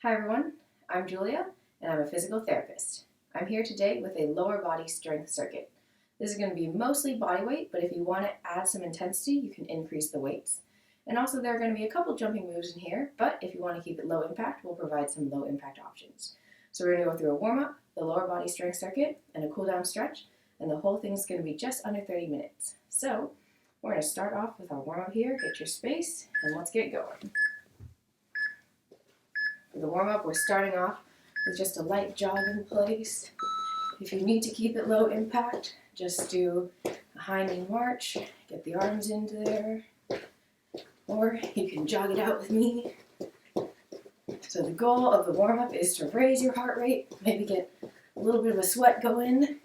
Hi everyone, I'm Julia and I'm a physical therapist. I'm here today with a lower body strength circuit. This is going to be mostly body weight, but if you want to add some intensity, you can increase the weights. And also there are going to be a couple jumping moves in here, but if you want to keep it low impact, we'll provide some low impact options. So we're going to go through a warm up, the lower body strength circuit, and a cool down stretch, and the whole thing is going to be just under 30 minutes. So we're going to start off with our warm up here, get your space, and let's get going. For the warm-up, we're starting off with just a light jog in place. If you need to keep it low impact, just do a high knee march, get the arms into there, or you can jog it out with me. So the goal of the warm-up is to raise your heart rate, maybe get a little bit of a sweat going,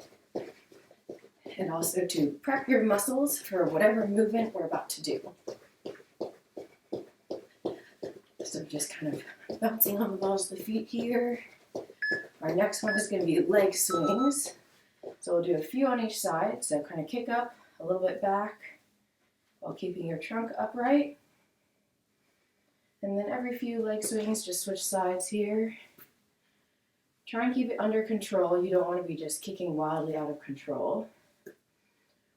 and also to prep your muscles for whatever movement we're about to do. So just kind of bouncing on the balls of the feet here. Our next one is going to be leg swings. So we'll do a few on each side. So kind of kick up, a little bit back, while keeping your trunk upright. And then every few leg swings, just switch sides here. Try and keep it under control. You don't want to be just kicking wildly out of control.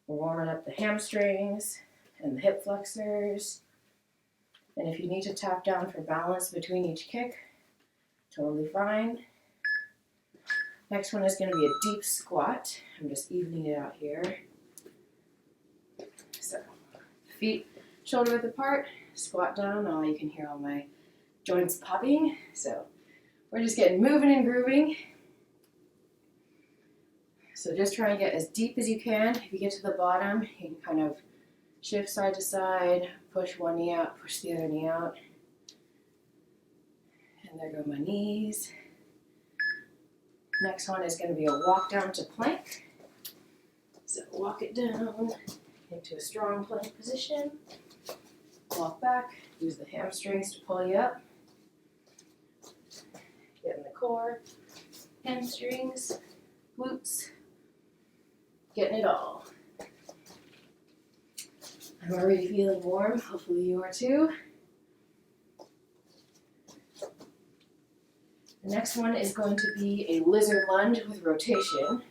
We're warming up the hamstrings and the hip flexors. And if you need to tap down for balance between each kick, totally fine. Next one is going to be a deep squat. I'm just evening it out here. So, feet shoulder width apart, squat down. Oh, you can hear all my joints popping. So, we're just getting moving and grooving. So just try and get as deep as you can. If you get to the bottom, you can kind of shift side to side, push one knee out, push the other knee out. And there go my knees. Next one is going to be a walk down to plank. So walk it down into a strong plank position. Walk back, use the hamstrings to pull you up. Get in the core, hamstrings, glutes, getting it all. I'm already feeling warm, hopefully you are too. The next one is going to be a lizard lunge with rotation.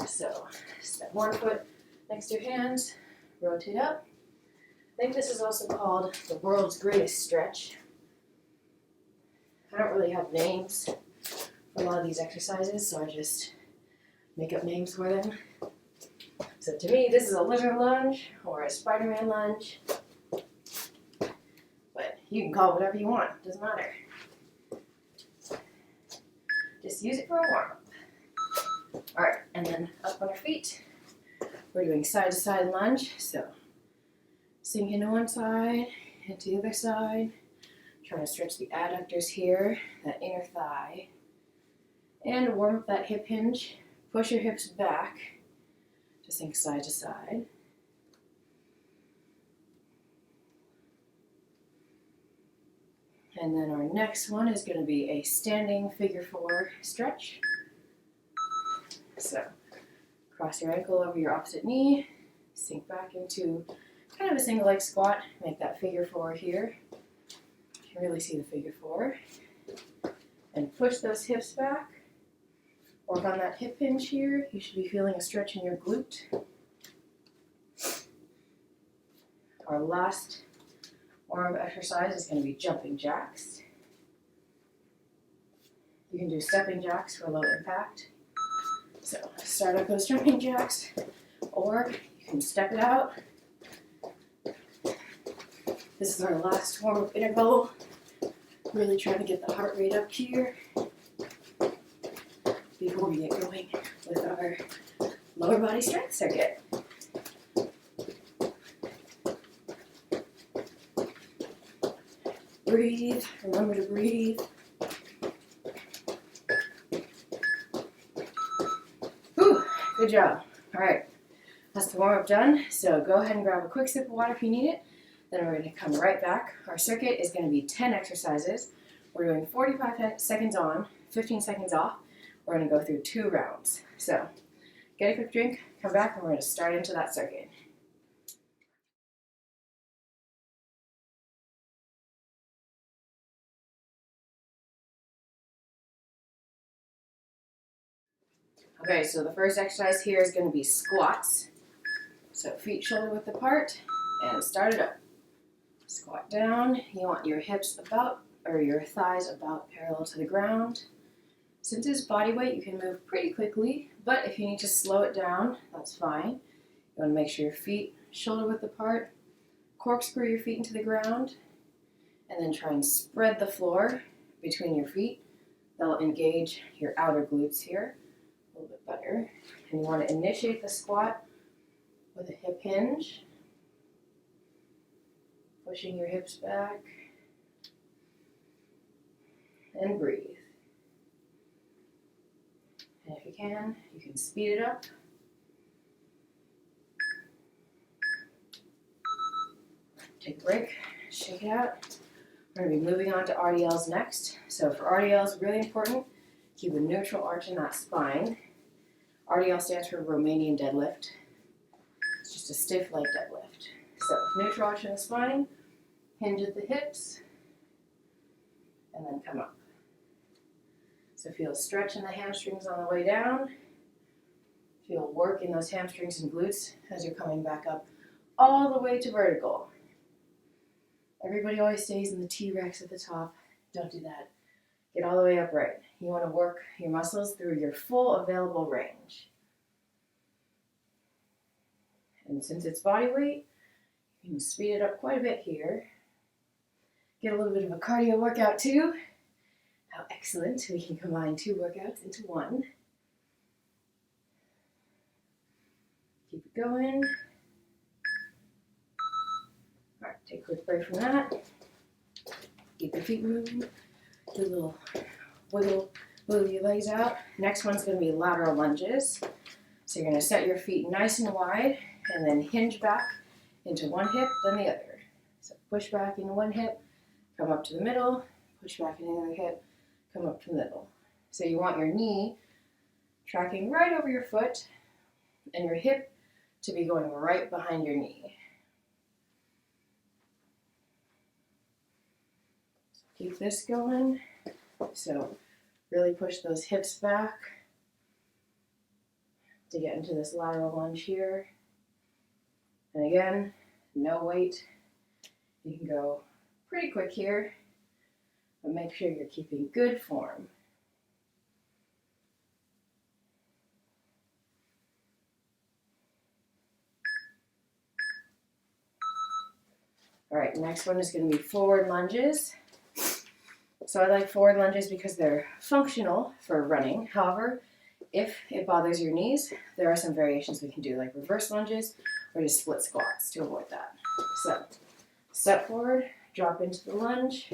So step one foot next to your hands, rotate up. I think this is also called the world's greatest stretch. I don't really have names for a lot of these exercises, so I just make up names for them. So to me, this is a lizard lunge or a Spider-Man lunge. But you can call it whatever you want, doesn't matter. Just use it for a warm-up. Alright, and then up on our feet. We're doing side-to-side lunge. So sink into one side, into the other side. Trying to stretch the adductors here, that inner thigh. And warm up that hip hinge. Push your hips back. Just sink side to side. And then our next one is going to be a standing figure four stretch. So cross your ankle over your opposite knee, sink back into kind of a single leg squat, make that figure four here. You can really see the figure four. And push those hips back. Work on that hip hinge here. You should be feeling a stretch in your glute. Our last warm-up exercise is going to be jumping jacks. You can do stepping jacks for low impact. So start up those jumping jacks, or you can step it out. This is our last warm-up interval. Really trying to get the heart rate up here before we get going with our lower body strength circuit. Breathe, remember to breathe. Whew, good job. All right, that's the warm-up done. So go ahead and grab a quick sip of water if you need it. Then we're going to come right back. Our circuit is going to be 10 exercises. We're doing 45 seconds on, 15 seconds off. We're going to go through 2 rounds. So get a quick drink, come back, and we're going to start into that circuit. Okay, so the first exercise here is going to be squats. So feet shoulder width apart and start it up. Squat down. You want your hips about, or your thighs about parallel to the ground. Since it's body weight, you can move pretty quickly, but if you need to slow it down, that's fine. You want to make sure your feet shoulder width apart, corkscrew your feet into the ground, and then try and spread the floor between your feet. That'll engage your outer glutes here a little bit better. And you want to initiate the squat with a hip hinge, pushing your hips back, and breathe. And if you can speed it up. Take a break, shake it out. We're going to be moving on to RDLs next. So for RDLs, really important, keep a neutral arch in that spine. RDL stands for Romanian deadlift. It's just a stiff leg deadlift. So neutral arch in the spine, hinge at the hips, and then come up. So feel a stretch in the hamstrings on the way down. Feel work in those hamstrings and glutes as you're coming back up all the way to vertical. Everybody always stays in the T-Rex at the top. Don't do that. Get all the way upright. You want to work your muscles through your full available range. And since it's body weight, you can speed it up quite a bit here. Get a little bit of a cardio workout too. How excellent. We can combine 2 workouts into 1. Keep it going. All right, take a quick break from that. Keep your feet moving. Do a little wiggle your legs out. Next one's going to be lateral lunges. So you're going to set your feet nice and wide and then hinge back into one hip, then the other. So push back into one hip, come up to the middle, push back into the other hip, come up to the middle. So you want your knee tracking right over your foot and your hip to be going right behind your knee. Keep this going. So really push those hips back to get into this lateral lunge here. And again, no weight. You can go pretty quick here, but make sure you're keeping good form. All right, next one is going to be forward lunges. So I like forward lunges because they're functional for running. However, if it bothers your knees, there are some variations we can do, like reverse lunges or just split squats to avoid that. So step forward, drop into the lunge.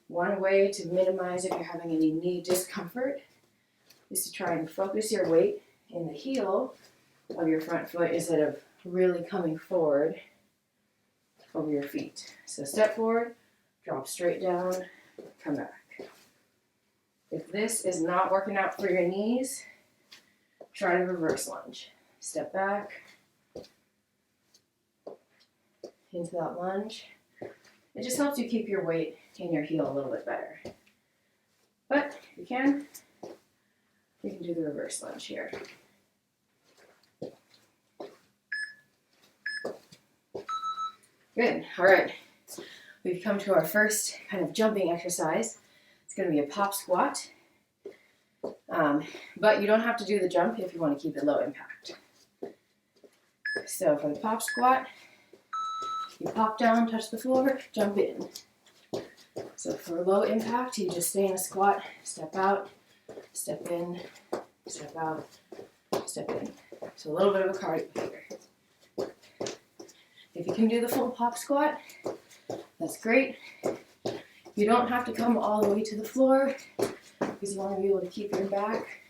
One way to minimize if you're having any knee discomfort is to try and focus your weight in the heel of your front foot instead of really coming forward over your feet. So step forward, drop straight down, come back. If this is not working out for your knees, try to reverse lunge. Step back into that lunge. It just helps you keep your weight in your heel a little bit better. But if you can do the reverse lunge here. Good. All right. We've come to our first kind of jumping exercise. It's going to be a pop squat. But you don't have to do the jump if you want to keep it low impact. So for the pop squat, you pop down, touch the floor, jump in. So for low impact, you just stay in a squat, step out, step in, step out, step in. So a little bit of a cardio here. If you can do the full pop squat, that's great. You don't have to come all the way to the floor because you want to be able to keep your back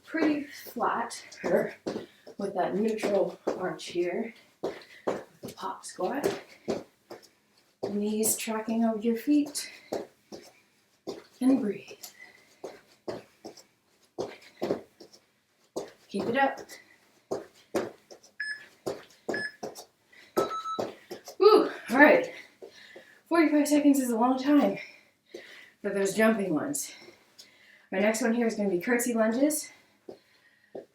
pretty flat with that neutral arch here. The pop squat. Knees tracking over your feet. And breathe. Keep it up. Woo! All right. 45 seconds is a long time for those jumping ones. Our next one here is going to be curtsy lunges.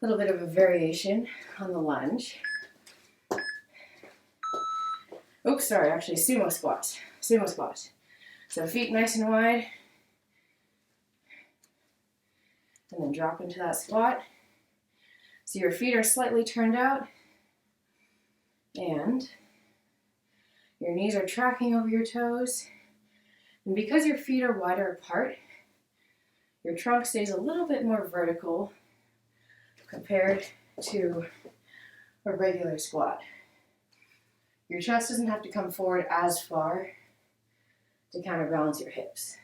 little bit of a variation on the lunge. Oops, sorry, actually sumo squat. Sumo squat. So feet nice and wide. And then drop into that squat. So your feet are slightly turned out. And your knees are tracking over your toes. And because your feet are wider apart, your trunk stays a little bit more vertical compared to a regular squat. Your chest doesn't have to come forward as far to counterbalance your hips.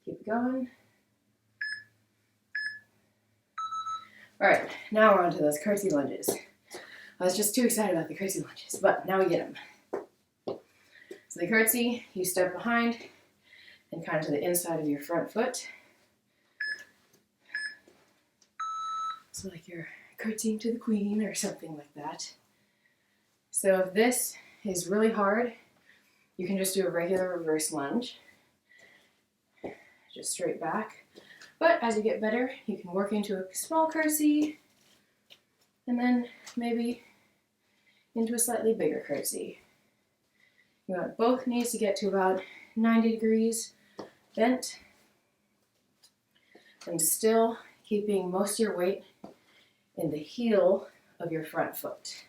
Keep going. All right, now we're on to those curtsy lunges. I was just too excited about the curtsy lunges, but now we get them. So the curtsy, you step behind and kind of to the inside of your front foot. So like you're curtsying to the queen or something like that. So if this is really hard, you can just do a regular reverse lunge. Just straight back. But as you get better, you can work into a small curtsy and then maybe into a slightly bigger curtsy. You want both knees to get to about 90 degrees bent and still keeping most of your weight in the heel of your front foot.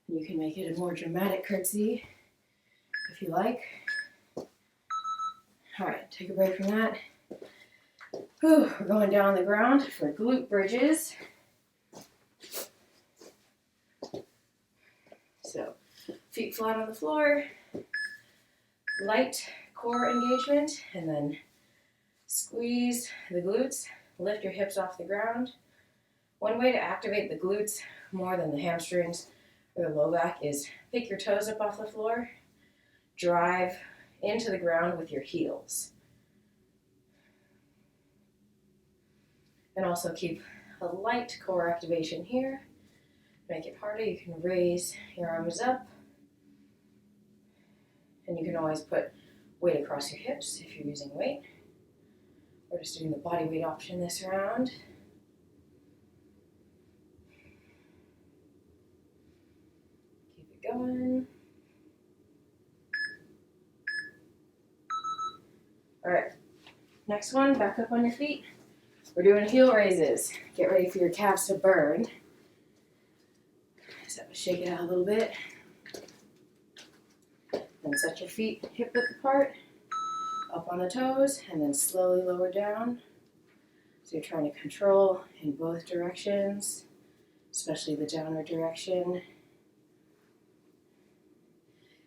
You can make it a more dramatic curtsy if you like. All right, take a break from that. Whew, we're going down on the ground for glute bridges. So, feet flat on the floor, light core engagement, and then squeeze the glutes, lift your hips off the ground. One way to activate the glutes more than the hamstrings or the low back is pick your toes up off the floor, drive into the ground with your heels. And also keep a light core activation here. Make it harder, you can raise your arms up. And you can always put weight across your hips if you're using weight. We're just doing the body weight option this round. Keep it going. All right, next one, back up on your feet. We're doing heel raises. Get ready for your calves to burn. So shake it out a little bit. Then set your feet hip width apart, up on the toes, and then slowly lower down. So you're trying to control in both directions, especially the downward direction.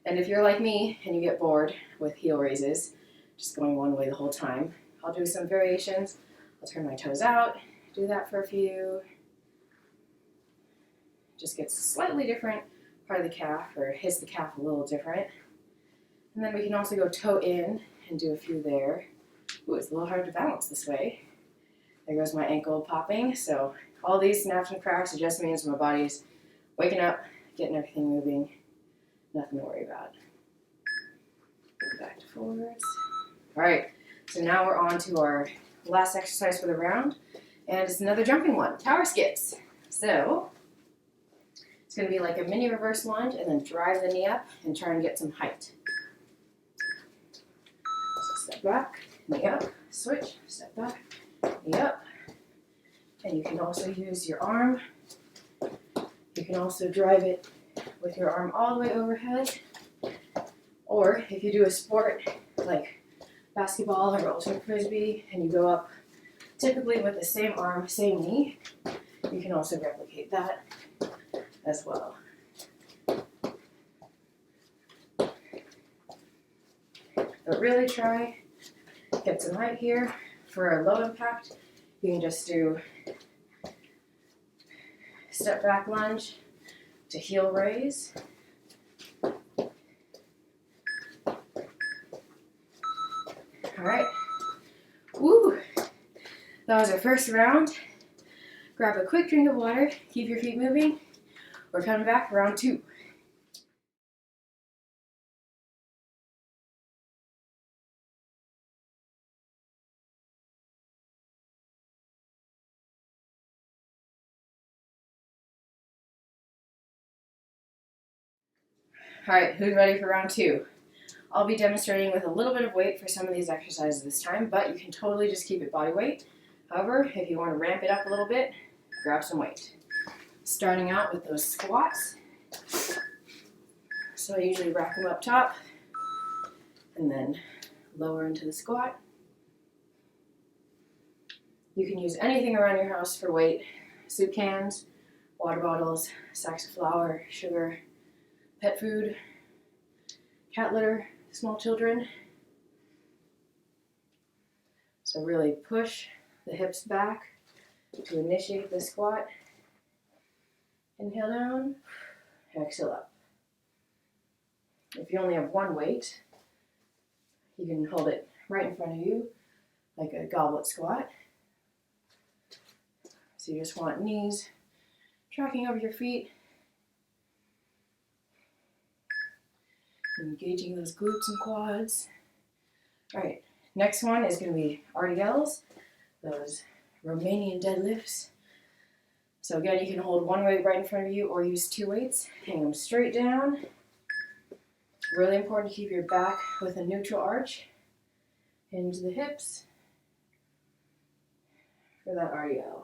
And if you're like me and you get bored with heel raises, just going one way the whole time, I'll do some variations. I'll turn my toes out, do that for a few. Just gets a slightly different part of the calf, or hits the calf a little different. And then we can also go toe in and do a few there. Ooh, it's a little hard to balance this way. There goes my ankle popping. So all these snaps and cracks, it just means my body's waking up, getting everything moving. Nothing to worry about. Back to forwards. All right, so now we're on to our last exercise for the round. And it's another jumping one, tower skips. So it's going to be like a mini reverse lunge and then drive the knee up and try and get some height. So step back, knee up, switch, step back, knee up. And you can also use your arm. You can also drive it with your arm all the way overhead. Or if you do a sport like basketball or ultimate frisbee and you go up typically with the same arm, same knee, you can also replicate that as well. But really try, get some height here. For a low impact, you can just do step back lunge to heel raise. All right, woo! That was our first round. Grab a quick drink of water, keep your feet moving. We're coming back for round two. All right, who's ready for round 2? I'll be demonstrating with a little bit of weight for some of these exercises this time, but you can totally just keep it body weight. However, if you want to ramp it up a little bit, grab some weight. Starting out with those squats. So I usually rack them up top and then lower into the squat. You can use anything around your house for weight. Soup cans, water bottles, sacks of flour, sugar, pet food, cat litter, small children. So really push the hips back to initiate the squat. Inhale down, exhale up. If you only have one weight, you can hold it right in front of you, like a goblet squat. So you just want knees tracking over your feet, engaging those glutes and quads. All right, next one is going to be RDLs, those Romanian deadlifts. So again, you can hold one weight right in front of you or use 2 weights, hang them straight down. Really important to keep your back with a neutral arch. Hinge the hips for that RDL.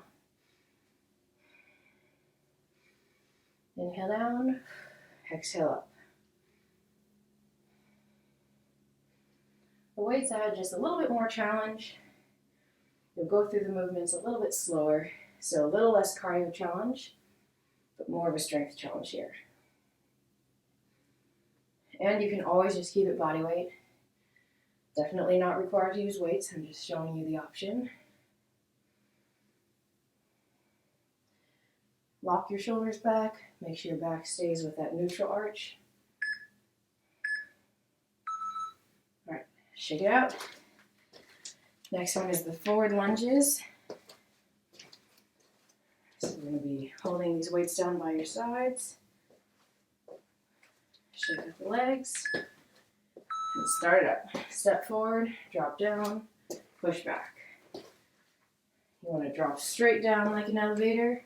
Inhale down, exhale up. The weights add just a little bit more challenge. You'll go through the movements a little bit slower, so a little less cardio challenge, but more of a strength challenge here. And you can always just keep it body weight. Definitely not required to use weights, I'm just showing you the option. Lock your shoulders back, make sure your back stays with that neutral arch. All right, shake it out. Next one is the forward lunges. So we're going to be holding these weights down by your sides. Shake up the legs and start it up. Step forward, drop down, push back. You want to drop straight down like an elevator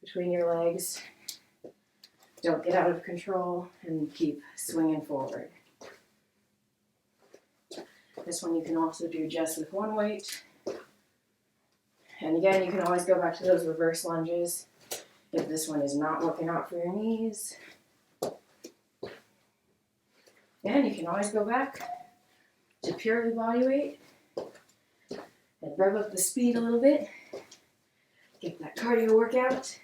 between your legs. Don't get out of control and keep swinging forward. This one you can also do just with one weight. And again, you can always go back to those reverse lunges if this one is not working out for your knees. And you can always go back to purely body weight and rev up the speed a little bit. Get that cardio workout.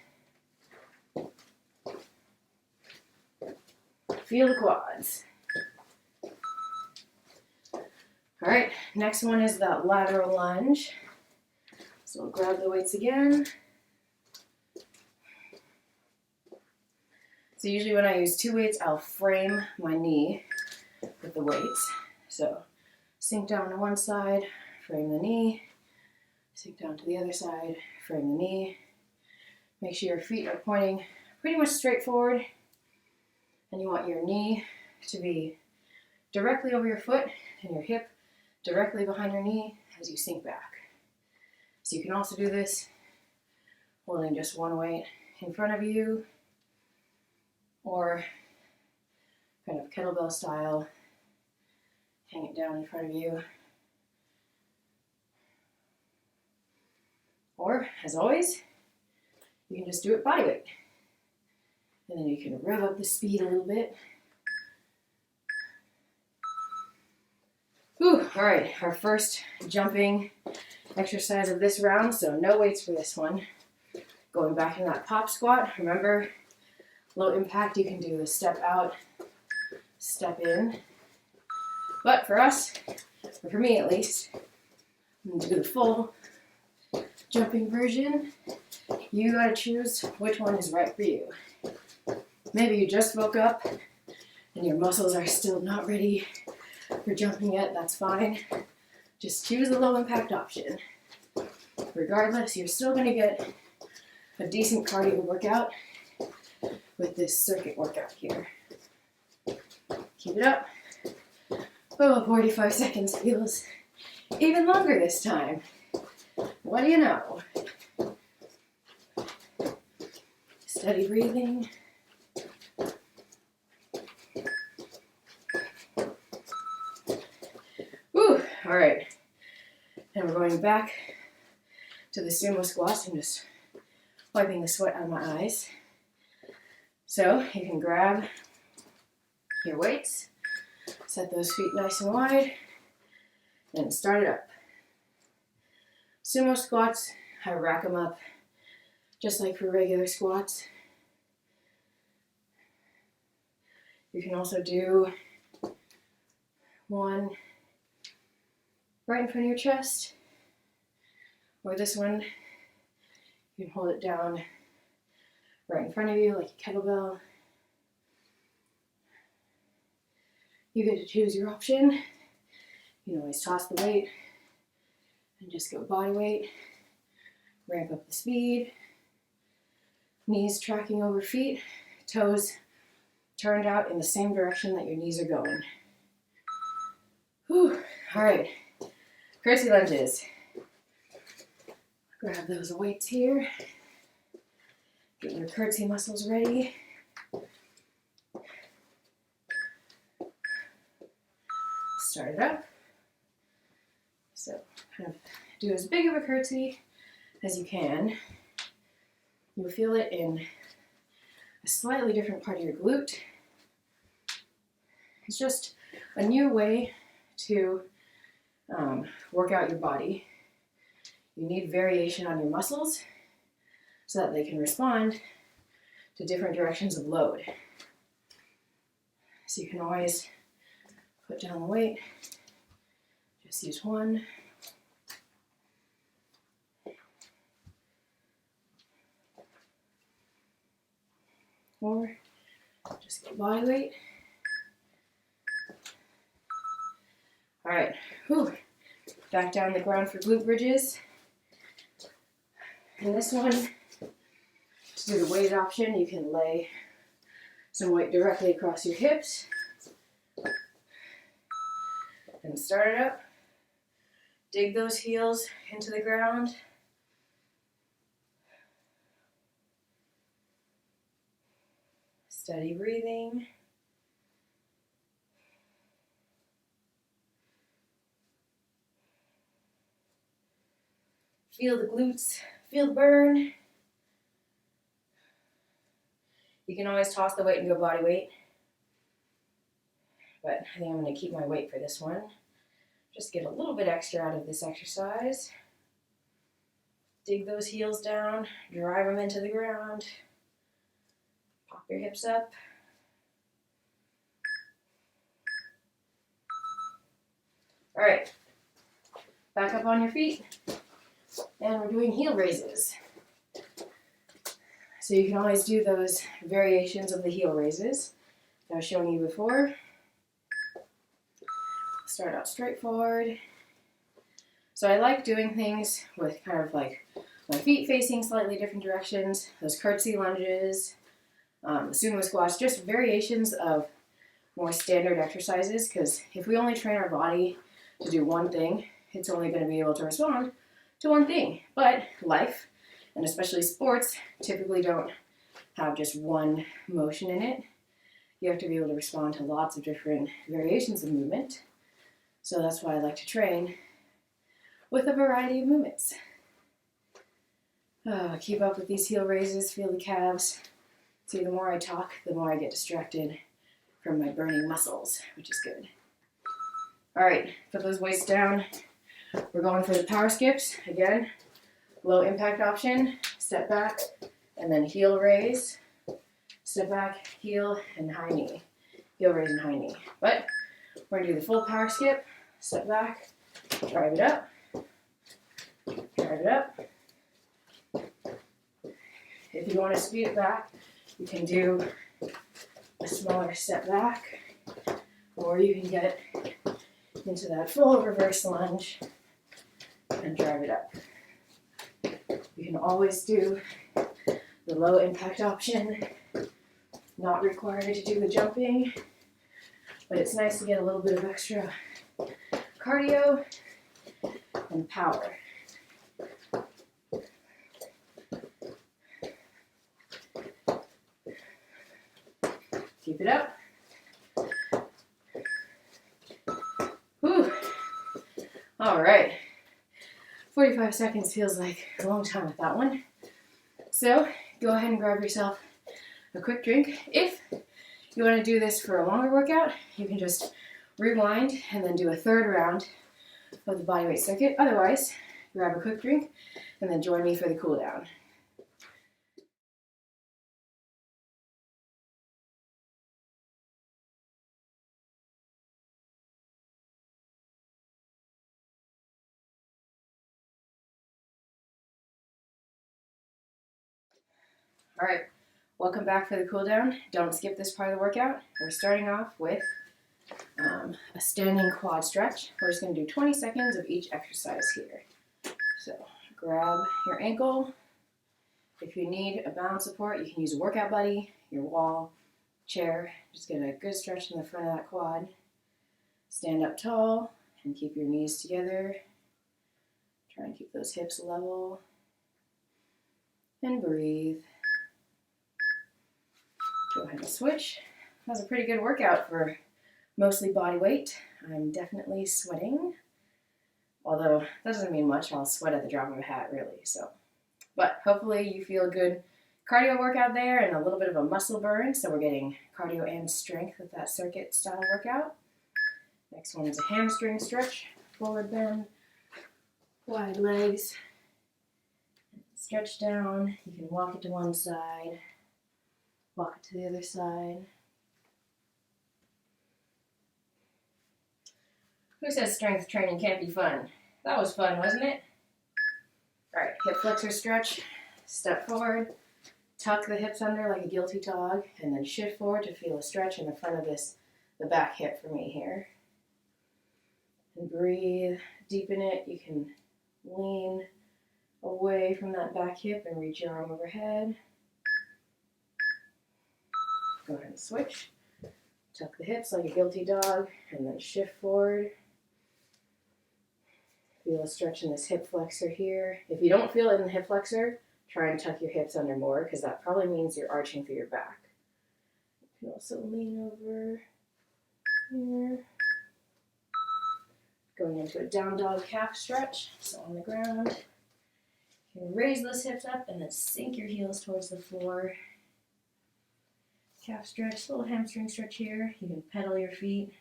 Feel the quads. All right, next one is that lateral lunge. So we'll grab the weights again. So usually when I use 2 weights, I'll frame my knee with the weights. So sink down to one side, frame the knee, sink down to the other side, frame the knee. Make sure your feet are pointing pretty much straight forward, and you want your knee to be directly over your foot and your hip directly behind your knee as you sink back. So you can also do this holding just one weight in front of you, or kind of kettlebell style, hang it down in front of you. Or, as always, you can just do it body weight. And then you can rev up the speed a little bit. Whew, all right, our first jumping exercise of this round, so no weights for this one. Going back in that pop squat, remember, low impact, you can do the step out, step in. But for us, or for me at least, I'm going to do the full jumping version. You gotta choose which one is right for you. Maybe you just woke up and your muscles are still not ready for jumping yet, that's fine. Just choose the low impact option. Regardless, you're still gonna get a decent cardio workout with this circuit workout here. Keep it up. Oh, 45 seconds feels even longer this time. What do you know? Steady breathing. going back to the Sumo Squats. I'm just wiping the sweat out of my eyes. So you can grab your weights, set those feet nice and wide, and start it up. Sumo squats, I rack them up just like for regular squats. You can also do one right in front of your chest, or this one, you can hold it down right in front of you like a kettlebell. You get to choose your option. You can always toss the weight and just go body weight. Ramp up the speed. Knees tracking over feet. Toes turned out in the same direction that your knees are going. Whew. All right. Curtsy lunges. Grab those weights here. Get your curtsy muscles ready. Start it up. So kind of do as big of a curtsy as you can. You'll feel it in a slightly different part of your glute. It's just a new way to work out your body. You need variation on your muscles so that they can respond to different directions of load. So you can always put down the weight, just use one. Or just get body weight. All right, whew. Back down the ground for glute bridges. And this one, to do the weighted option, you can lay some weight directly across your hips. And start it up. Dig those heels into the ground. Steady breathing. Feel the glutes, feel the burn. You can always toss the weight and go body weight. But I think I'm going to keep my weight for this one. Just get a little bit extra out of this exercise. Dig those heels down, drive them into the ground. Pop your hips up. All right, back up on your feet. And we're doing heel raises. So you can always do those variations of the heel raises that I was showing you before. Start out straight forward. So I like doing things with kind of like my feet facing slightly different directions, those curtsy lunges, the sumo squats, just variations of more standard exercises, because if we only train our body to do one thing, it's only going to be able to respond to one thing. But life, and especially sports, typically don't have just one motion in it. You have to be able to respond to lots of different variations of movement. So that's why I like to train with a variety of movements. Keep up with these heel raises, feel the calves. See, the more I talk, the more I get distracted from my burning muscles, which is good. All right, put those weights down. We're going for the power skips. Again, low impact option, step back, and then heel raise. Step back, heel, and high knee. Heel raise and high knee. But we're gonna do the full power skip. Step back, drive it up, drive it up. If you want to speed it back, you can do a smaller step back, or you can get into that full reverse lunge and drive it up. You can always do the low impact option, not required to do the jumping, but it's nice to get a little bit of extra cardio and power. Keep it up. Whew. All right. 45 seconds feels like a long time with that one. So go ahead and grab yourself a quick drink. If you want to do this for a longer workout, you can just rewind and then do a third round of the bodyweight circuit. Otherwise, grab a quick drink and then join me for the cool down. All right, welcome back for the cool down. Don't skip this part of the workout. We're starting off with a standing quad stretch. We're just going to do 20 seconds of each exercise here. So grab your ankle. If you need a balance support, you can use a workout buddy, your wall, chair. Just get a good stretch in the front of that quad. Stand up tall and keep your knees together. Try and keep those hips level. And breathe. Go ahead and switch. That was a pretty good workout for mostly body weight. I'm definitely sweating. Although that doesn't mean much. I'll sweat at the drop of a hat, really. But hopefully you feel a good cardio workout there and a little bit of a muscle burn. So we're getting cardio and strength with that circuit style workout. Next one is a hamstring stretch. Forward bend, wide legs. Stretch down. You can walk it to one side. Walk it to the other side. Who says strength training can't be fun? That was fun, wasn't it? All right, hip flexor stretch. Step forward, tuck the hips under like a guilty dog, and then shift forward to feel a stretch in the front of the back hip for me here. And breathe, deepen it. You can lean away from that back hip and reach your arm overhead. Go ahead and switch. Tuck the hips like a guilty dog, and then shift forward. Feel a stretch in this hip flexor here. If you don't feel it in the hip flexor, try and tuck your hips under more, because that probably means you're arching through your back. You can also lean over here. Going into a down dog calf stretch, so on the ground. You can raise those hips up and then sink your heels towards the floor. Calf stretch, little hamstring stretch here. You can pedal your feet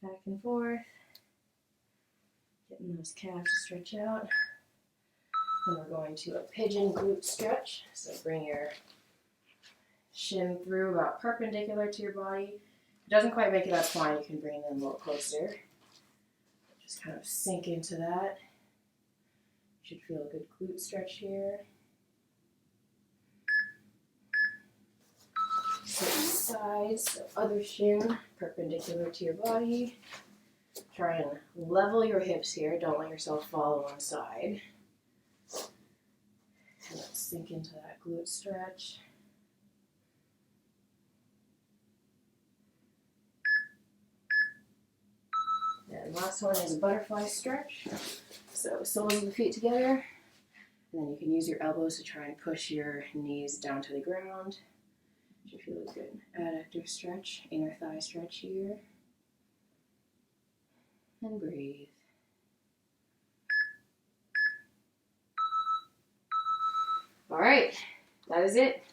back and forth. Getting those calves to stretch out. Then we're going to a pigeon glute stretch. So bring your shin through about perpendicular to your body. If it doesn't quite make it up fine, you can bring it in a little closer. Just kind of sink into that. You should feel a good glute stretch here. Switch sides, so other shin perpendicular to your body. Try and level your hips here. Don't let yourself fall on one side. And let's sink into that glute stretch. And last one is a butterfly stretch. So soles of the feet together. And then you can use your elbows to try and push your knees down to the ground. You should feel a good adductor stretch, inner thigh stretch here. And breathe. All right, that is it.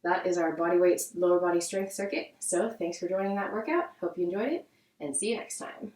That is our bodyweight lower body strength circuit. So thanks for joining that workout. Hope you enjoyed it, and see you next time.